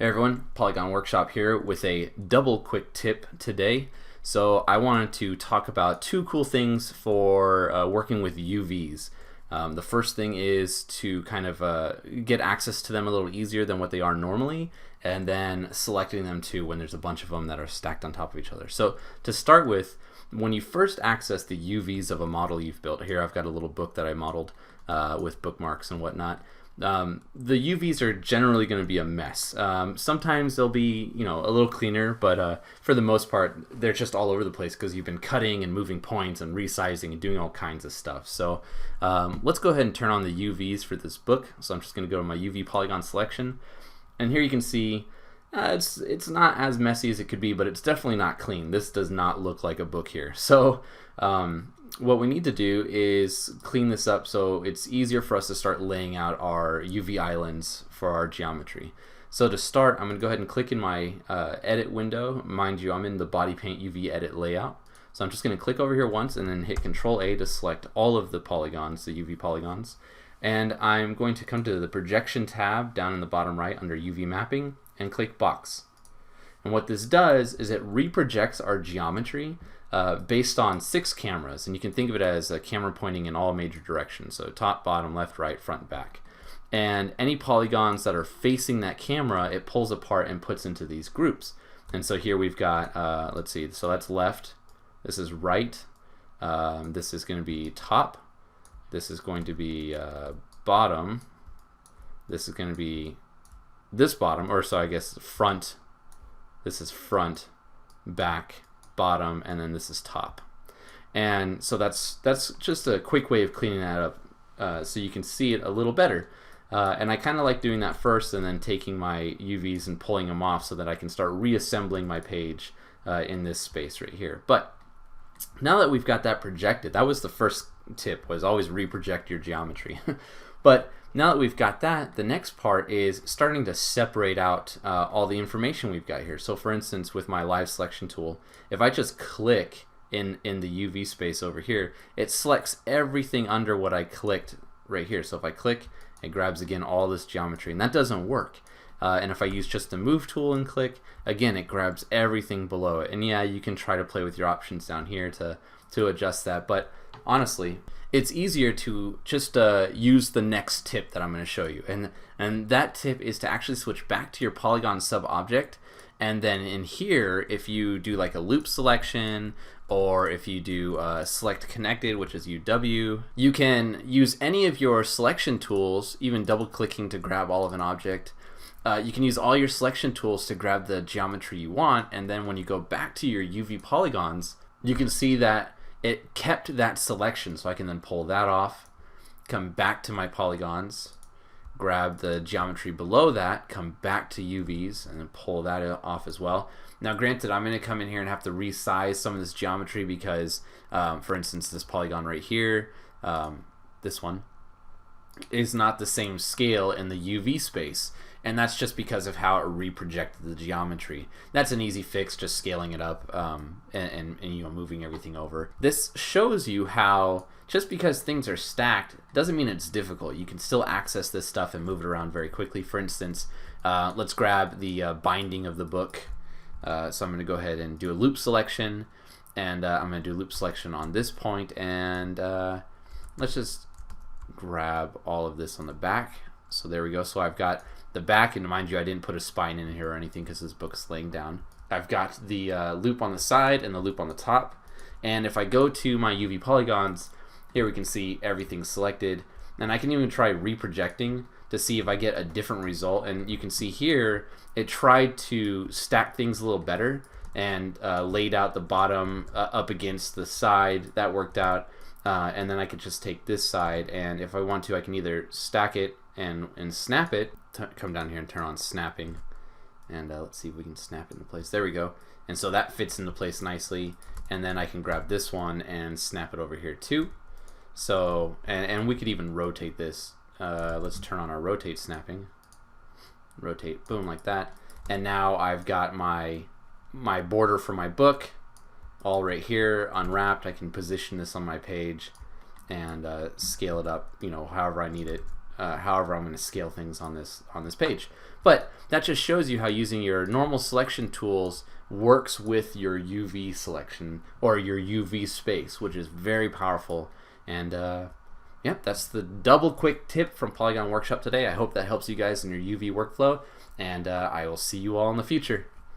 Hey everyone, Polygon Workshop here with a double quick tip today. So I wanted to talk about two cool things for working with UVs. The first thing is to kind of get access to them a little easier than what they are normally, and then selecting them too when there's a bunch of them that are stacked on top of each other. So to start with, when you first access the UVs of a model you've built, here I've got a little book that I modeled with bookmarks and whatnot. The UVs are generally going to be a mess. Sometimes they'll be, a little cleaner, but for the most part, they're just all over the place because you've been cutting and moving points and resizing and doing all kinds of stuff. So let's go ahead and turn on the UVs for this book. So I'm just going to go to my UV polygon selection, and here you can see it's not as messy as it could be, but it's definitely not clean. This does not look like a book here. So what we need to do is clean this up so it's easier for us to start laying out our UV islands for our geometry. So to start, I'm going to go ahead and click in my edit window. Mind you, I'm in the body paint UV edit layout. So I'm just going to click over here once and then hit Control A to select all of the polygons, the UV polygons. And I'm going to come to the projection tab down in the bottom right under UV mapping and click box. And what this does is it reprojects our geometry based on 6 cameras, and you can think of it as a camera pointing in all major directions, so top, bottom, left, right, front, back. And any polygons that are facing that camera, it pulls apart and puts into these groups. And so here we've got, let's see, so that's left, this is right, this is going to be top, this is going to be bottom, this is going to be this bottom, or so I guess front, this is front, back, bottom, and then this is top. And so that's just a quick way of cleaning that up so you can see it a little better. And I kind of like doing that first and then taking my UVs and pulling them off so that I can start reassembling my page in this space right here. But now that we've got that projected, that was the first tip, was always reproject your geometry. But now that we've got that, the next part is starting to separate out all the information we've got here. So for instance, with my live selection tool, if I just click in the UV space over here, it selects everything under what I clicked right here. So if I click, it grabs again all this geometry, and that doesn't work. And if I use just the move tool and click, again, it grabs everything below it. And yeah, you can try to play with your options down here to adjust that, but honestly, it's easier to just use the next tip that I'm going to show you. And that tip is to actually switch back to your polygon sub-object. And then in here, if you do like a loop selection, or if you do select connected, which is UW, you can use any of your selection tools, even double clicking to grab all of an object. You can use all your selection tools to grab the geometry you want. And then when you go back to your UV polygons, you can see that it kept that selection, so I can then pull that off, come back to my polygons, grab the geometry below that, come back to UVs, and then pull that off as well. Now granted, I'm going to come in here and have to resize some of this geometry because, for instance, this polygon right here, this one, is not the same scale in the UV space. And that's just because of how it reprojected the geometry. That's an easy fix, just scaling it up and moving everything over. This shows you how just because things are stacked doesn't mean it's difficult. You can still access this stuff and move it around very quickly. For instance, let's grab the binding of the book. So I'm going to go ahead and do a loop selection, and I'm going to do loop selection on this point, and let's just grab all of this on the back. So there we go. So I've got the back, and mind you, I didn't put a spine in here or anything because this book's laying down. I've got the loop on the side and the loop on the top. And if I go to my UV polygons, here we can see everything selected. And I can even try reprojecting to see if I get a different result. And you can see here, it tried to stack things a little better and laid out the bottom up against the side. That worked out. And then I could just take this side, and if I want to, I can either stack it and snap it. Come down here and turn on snapping, and let's see if we can snap it into place. There we go. And so that fits into place nicely, and then I can grab this one and snap it over here too. So and we could even rotate this. Let's turn on our rotate snapping. Rotate, boom, like that. And now I've got my border for my book all right here unwrapped. I can position this on my page and scale it up, however I need it however I'm going to scale things on this page. But that just shows you how using your normal selection tools works with your UV selection or your UV space, which is very powerful. And yep, that's the double quick tip from Polygon Workshop today. I hope that helps you guys in your UV workflow, and I will see you all in the future.